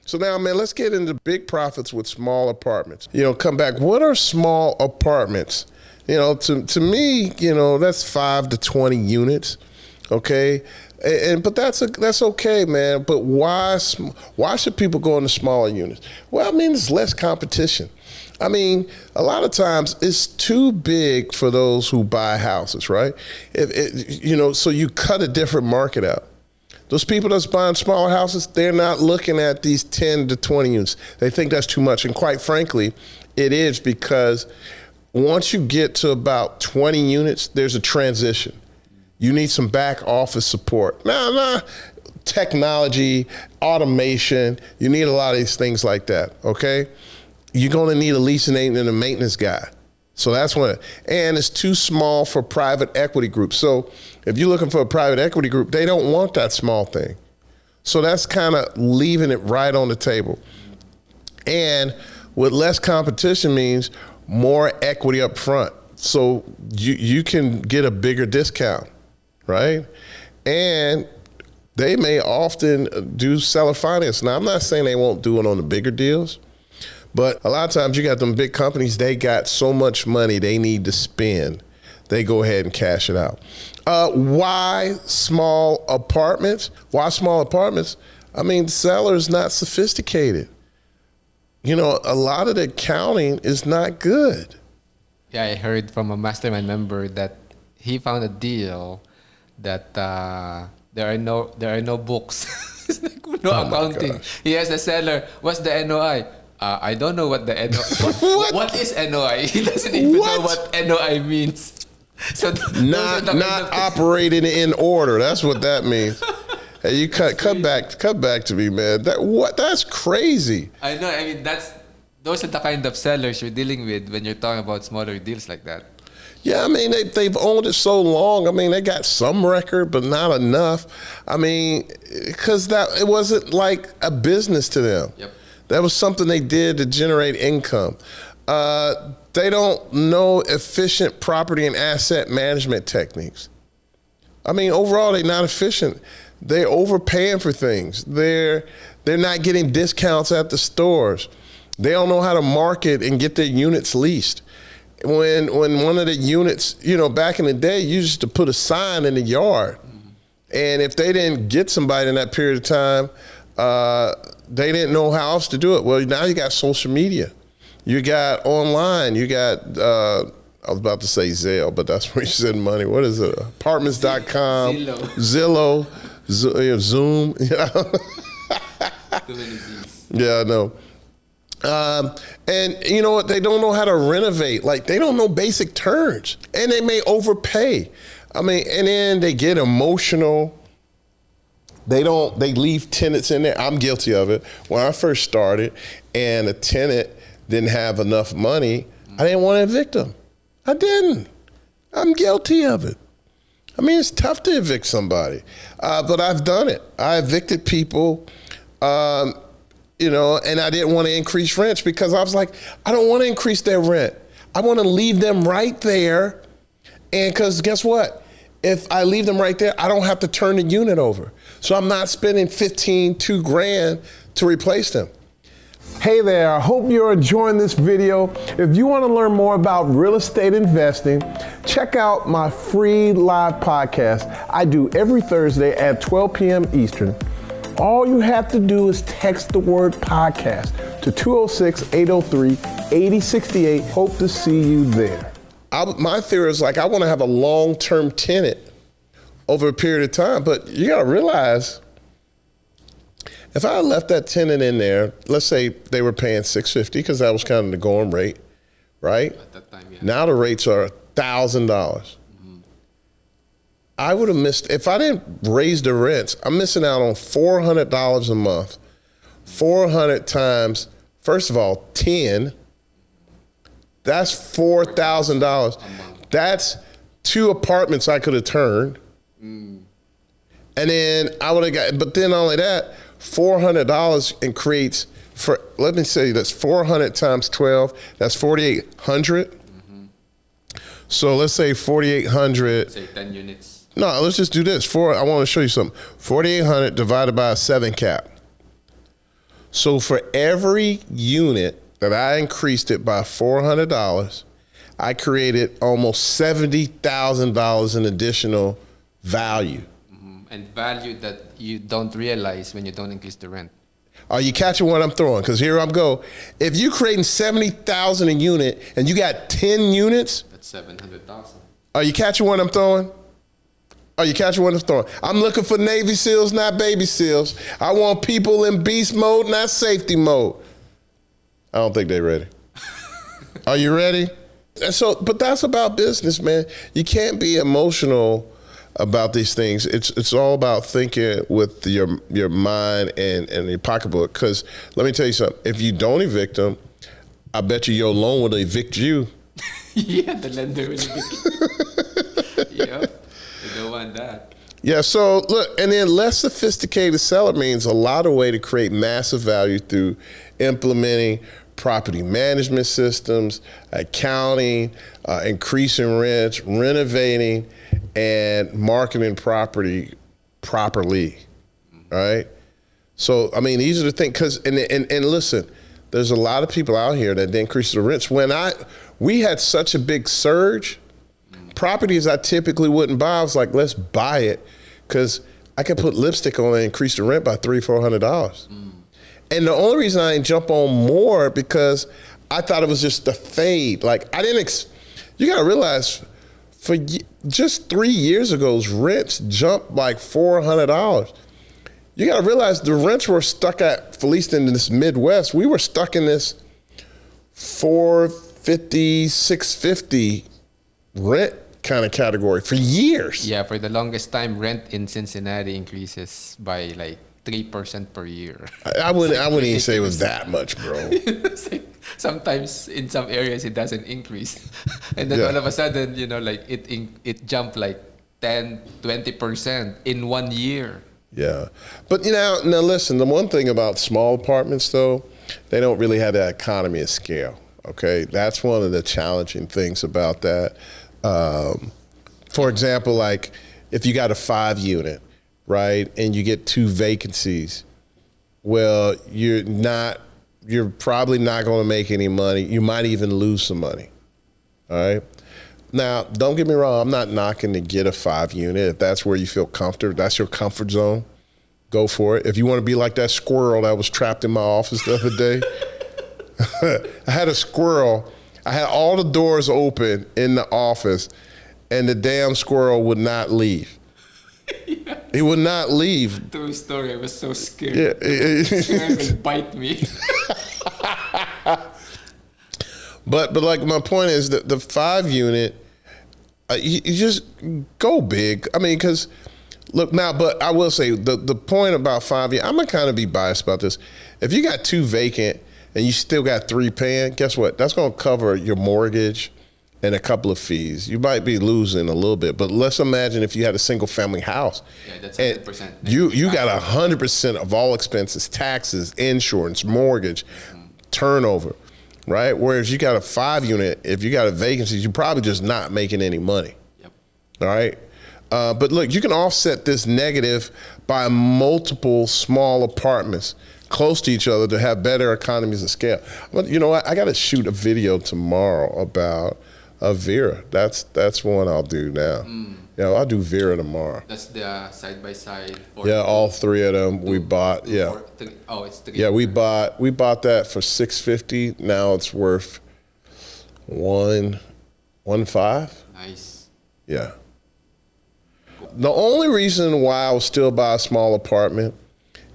So now, man, let's get into big profits with small apartments. Come back. What are small apartments? To me, that's 5 to 20 units. Okay. But that's okay, man. But why should people go into smaller units? Well, I mean, there's less competition. I mean, a lot of times it's too big for those who buy houses, right? So you cut a different market out. Those people that's buying smaller houses, they're not looking at these 10 to 20 units. They think that's too much. And quite frankly, it is, because once you get to about 20 units, there's a transition. You need some back office support. Technology, automation, you need a lot of these things like that, okay? You're gonna need a leasing agent and a maintenance guy. So that's one. And it's too small for private equity groups. So if you're looking for a private equity group, they don't want that small thing. So that's kind of leaving it right on the table. And with less competition means more equity up front. So you can get a bigger discount, right? And they may often do seller finance. Now, I'm not saying they won't do it on the bigger deals, but a lot of times you got them big companies, they got so much money they need to spend. They go ahead and cash it out. Why small apartments? Why small apartments? I mean, seller's not sophisticated. A lot of the accounting is not good. Yeah, I heard from a mastermind member that he found a deal that there are no books. It's like no accounting. He asked the seller, "What's the NOI?" I don't know what the NOI. What is NOI? He doesn't even know what NOI means. So not operating in order. That's what that means. Hey, you cut back to me, man. That's crazy. I know. I mean, those are the kind of sellers you're dealing with when you're talking about smaller deals like that. Yeah, I mean, they've owned it so long. I mean, they got some record, but not enough. I mean, because it wasn't like a business to them. Yep. That was something they did to generate income. They don't know efficient property and asset management techniques. I mean, overall, they're not efficient. They're overpaying for things. They're not getting discounts at the stores. They don't know how to market and get their units leased. When one of the units, back in the day, you used to put a sign in the yard. And if they didn't get somebody in that period of time, they didn't know how else to do it. Well, now you got social media. You got online. You got, I was about to say Zelle, but that's where you send money. What is it? Apartments.com, Zillow, Zoom. Yeah, I know. And you know what? They don't know how to renovate. Like, they don't know basic terms, and they may overpay. I mean, and then they get emotional. They leave tenants in there. I'm guilty of it. When I first started and a tenant didn't have enough money, I didn't want to evict them. I didn't. I'm guilty of it. I mean, it's tough to evict somebody, but I've done it. I evicted people, and I didn't want to increase rents because I was like, I don't want to increase their rent. I want to leave them right there. And because guess what? If I leave them right there, I don't have to turn the unit over. So I'm not spending $2,000 to replace them. Hey there, I hope you're enjoying this video. If you want to learn more about real estate investing, check out my free live podcast I do every Thursday at 12 p.m. Eastern. All you have to do is text the word podcast to 206-803-8068. Hope to see you there. My theory is I want to have a long-term tenant over a period of time, but you got to realize if I left that tenant in there, let's say they were paying $650 because that was kind of the going rate, right? At that time, yeah. Now the rates are $1,000. Mm-hmm. I would have missed, if I didn't raise the rents, I'm missing out on $400 a month. 400 times, first of all, 10, that's $4,000. That's 2 apartments I could have turned. And then I would have got, but then only that, $400 and creates, let me say that's 400 times 12, that's 4,800. Mm-hmm. So let's say 4,800. Say 10 units. No, let's just do this. I want to show you something. 4,800 divided by a 7 cap. So for every unit that I increased it by $400, I created almost $70,000 in additional value. And value that you don't realize when you don't increase the rent. Are you catching what I'm throwing? Because here I'm go. If you creating 70,000 a unit and you got 10 units, That's 700,000. are you catching what I'm throwing? Are you catching what I'm throwing? I'm looking for Navy SEALs, not baby SEALs. I want people in beast mode, not safety mode. I don't think they're ready. Are you ready? And so, but that's about business, man. You can't be emotional about these things. It's all about thinking with your mind and your pocketbook. Because let me tell you something. If you don't evict them, I bet you your loan will evict you. Yeah, the lender will be. Yep. You don't want that. Yeah, so look, and then less sophisticated seller means a lot of way to create massive value through implementing property management systems, accounting, increasing rents, renovating, and marketing property properly, right? So, I mean, these are the things, because, and listen, there's a lot of people out here that increase the rents. We had such a big surge, properties I typically wouldn't buy, I was like, let's buy it, because I could put lipstick on it and increase the rent by $300-400. And the only reason I didn't jump on more because I thought it was just the fade. Like I didn't, you gotta realize for just 3 years ago, rents jumped like $400. You gotta realize the rents were stuck at least in this Midwest, we were stuck in this $450, $650 rent kind of category for years. Yeah, for the longest time, rent in Cincinnati increases by like 3% per year. I wouldn't even say it was that much, bro. Sometimes in some areas it doesn't increase, and then all of a sudden, you know, like it jumped like 10-20% in 1 year. Yeah, but now listen. The one thing about small apartments, though, they don't really have that economy of scale. Okay, that's one of the challenging things about that. For example, like if you got a 5-unit, right, and you get 2 vacancies, well, you're probably not going to make any money. You might even lose some money. All right. Now, don't get me wrong. I'm not knocking to get a 5-unit. If that's where you feel comfortable, that's your comfort zone, go for it. If you want to be like that squirrel that was trapped in my office the other day, I had a squirrel. I had all the doors open in the office, and the damn squirrel would not leave. Yeah. He would not leave. True story. I was so scared. Yeah. It would bite me. But like my point is that the 5-unit, you just go big. I mean, because look now, but I will say the point about 5-unit, I'm gonna kind of be biased about this. If you got 2 vacant and you still got 3 paying, guess what? That's gonna cover your mortgage and a couple of fees. You might be losing a little bit, but let's imagine if you had a single family house. Yeah, that's 100%. You got 100% of all expenses, taxes, insurance, mortgage, turnover, right? Whereas you got a 5-unit, if you got a vacancy, you're probably just not making any money. Yep. All right. But look, you can offset this negative by multiple small apartments close to each other to have better economies of scale. But you know what? I got to shoot a video tomorrow about Vera. That's one I'll do now. Yeah, I'll do Vera tomorrow. That's the side by side. Yeah, all 3 of them we bought. Yeah. It's 3. Yeah, we bought that for $650. Now it's worth $1.15. Nice. Yeah. The only reason why I will still buy a small apartment,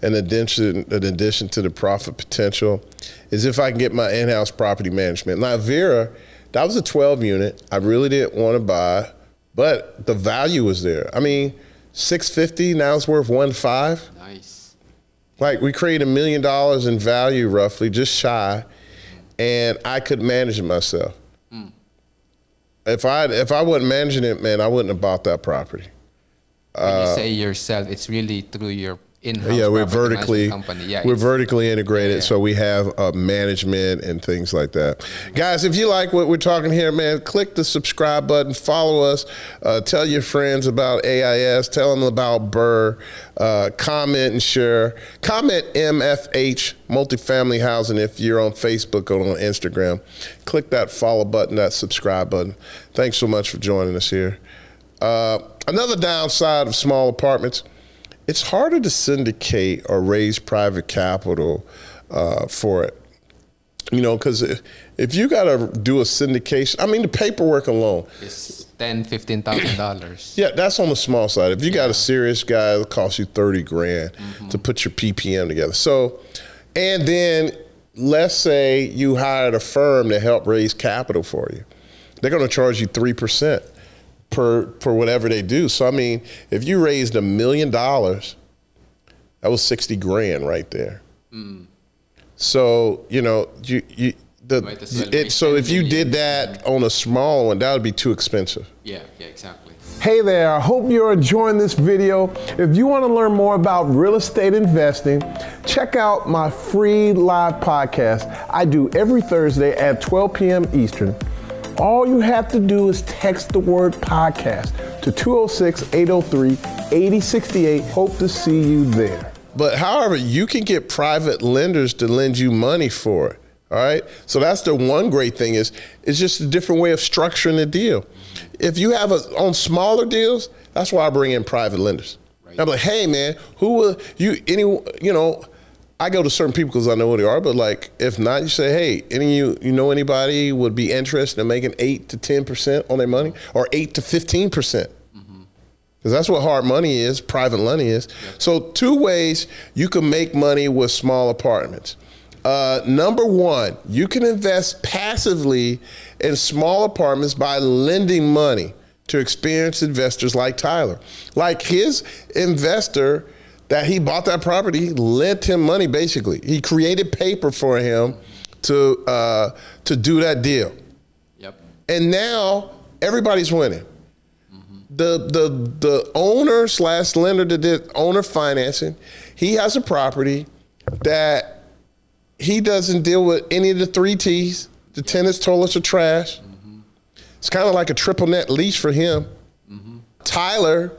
in addition to the profit potential, is if I can get my in-house property management. Now, Vera, that was a 12-unit. I really didn't want to buy, but the value was there. I mean, $650, now it's worth $1.5. Nice. Like, we created $1 million in value, roughly, just shy, and I could manage it myself. If I wasn't managing it, man, I wouldn't have bought that property. When you say yourself, it's really through your in-house Yeah, we're property vertically management company. Yeah, we're it's- vertically integrated, Yeah. so we have management and things like that. Guys, if you like what we're talking here, man, click the subscribe button, follow us, tell your friends about AIS, tell them about Burr, comment and share. Comment MFH Multifamily Housing if you're on Facebook or on Instagram. Click that follow button, that subscribe button. Thanks so much for joining us here. Another downside of small apartments, it's harder to syndicate or raise private capital for it. You know, because if you got to do a syndication, I mean, the paperwork alone. It's $10,000-$15,000. Yeah, that's on the small side. If you got a serious guy, it'll cost you 30 grand to put your PPM together. So, and then let's say you hired a firm to help raise capital for you. They're going to charge you 3% per whatever they do. So, I mean, if you raised $1 million, that was 60 grand right there. So, you know, Might as well raise so if 10 you million. did that on a small one, that would be too expensive. Yeah, exactly. Hey there, I hope you're enjoying this video. If you want to learn more about real estate investing, check out my free live podcast I do every Thursday at 12 p.m. Eastern. All you have to do is text the word podcast to 206-803-8068. Hope to see you there. But however, you can get private lenders to lend you money for it. All right. So that's the one great thing is it's just a different way of structuring the deal. If you have on smaller deals, that's why I bring in private lenders. Right. I'm like, hey man, who will I go to certain people because I know who they are, but like if not, you say, hey, any of you know anybody would be interested in making 8 to 10% on their money or 8 to 15%. Because that's what hard money is, private money is. Yeah. So 2 ways you can make money with small apartments. Number 1, you can invest passively in small apartments by lending money to experienced investors like Tyler. Like his investor that he bought that property lent him money basically. He created paper for him to do that deal. Yep. And now everybody's winning. The owner / lender that did owner financing, he has a property that he doesn't deal with any of the 3 T's. The tenants, toilets, or trash. It's kind of like a triple net lease for him. Tyler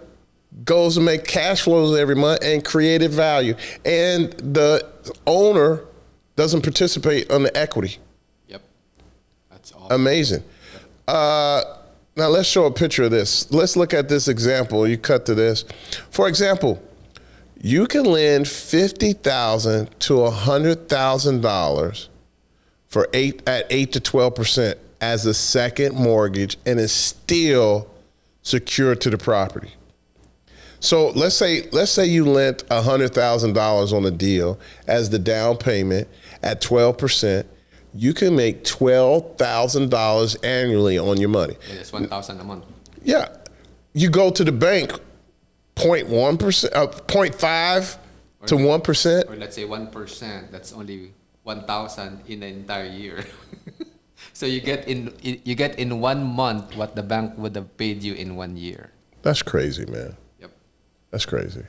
goes to make cash flows every month and created value. And the owner doesn't participate on the equity. Yep. That's all. Amazing. Now let's show a picture of this. Let's look at this example. You cut to this. For example, you can lend $50,000 to $100,000 for 8 to 12% as a second mortgage, and it's still secured to the property. So let's say you lent $100,000 on a deal as the down payment at 12%. You can make $12,000 annually on your money. Yeah, it's $1,000 a month. Yeah, you go to the bank, 0.1%, 0.5 to 1%. Or let's say 1%. That's only 1,000 in the entire year. So you get in 1 month what the bank would have paid you in 1 year. That's crazy, man. Yep. That's crazy.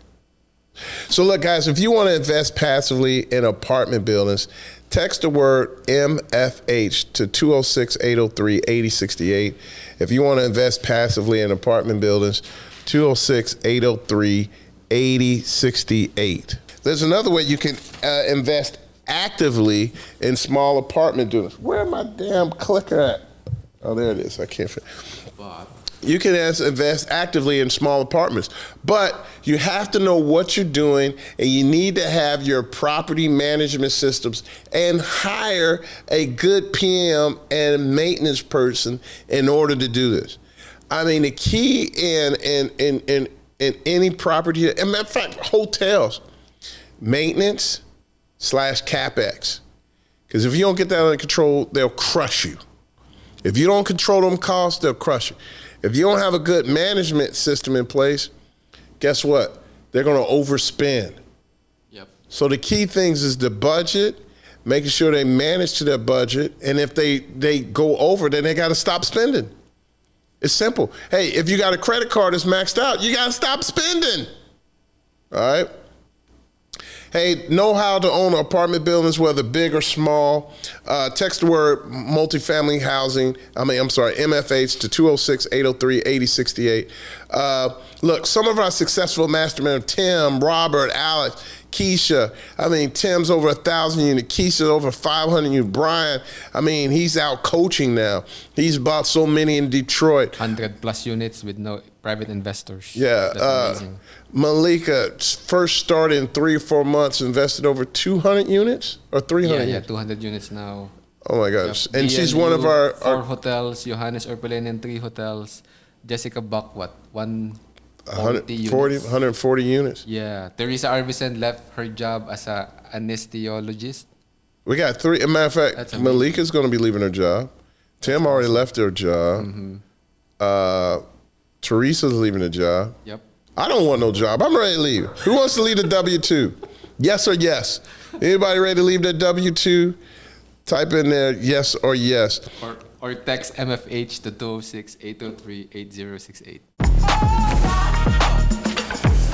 So look, guys, if you want to invest passively in apartment buildings, text the word MFH to 206-803-8068. If you want to invest passively in apartment buildings, 206-803-8068. There's another way you can invest actively in small apartment buildings. Where my damn clicker at? Oh, there it is. I can't fit. But You can invest actively in small apartments, but you have to know what you're doing, and you need to have your property management systems and hire a good PM and maintenance person in order to do this. I mean, the key in any property, and matter of fact, hotels, maintenance / CapEx. Because if you don't get that under control, they'll crush you. If you don't control them costs, they'll crush you. If you don't have a good management system in place, guess what? They're going to overspend. yep. So the key things is the budget, making sure they manage to their budget, and if they go over, then they got to stop spending. It's simple. Hey, if you got a credit card that's maxed out, you got to stop spending. All right? Hey, know how to own apartment buildings, whether big or small. Text the word multifamily housing. MFH to 206-803-8068. Look, some of our successful mastermen, Tim, Robert, Alex, Keisha. Tim's over 1,000 units. Keisha's over 500 units. Brian, he's out coaching now. He's bought so many in Detroit. 100+ units with no private investors. Yeah. That's amazing. Malika first started in 3 or 4 months, invested over 200 units or 300 Yeah, units? 200 units now. Oh my gosh. Yep. And she's DLU, one of our 4 hotels, Johannes Orpelenen 3 hotels, Jessica Buck, 140 140 units. Yeah. Teresa Arvison left her job as a anesthesiologist. We got 3. As a matter of That's fact, amazing. Malika's going to be leaving her job. Tim already left her job. Teresa's leaving the job. Yep. I don't want no job. I'm ready to leave. Who wants to leave the W-2? Yes or yes? Anybody ready to leave the W-2? Type in there yes or yes. Or text MFH to 206-803-8068.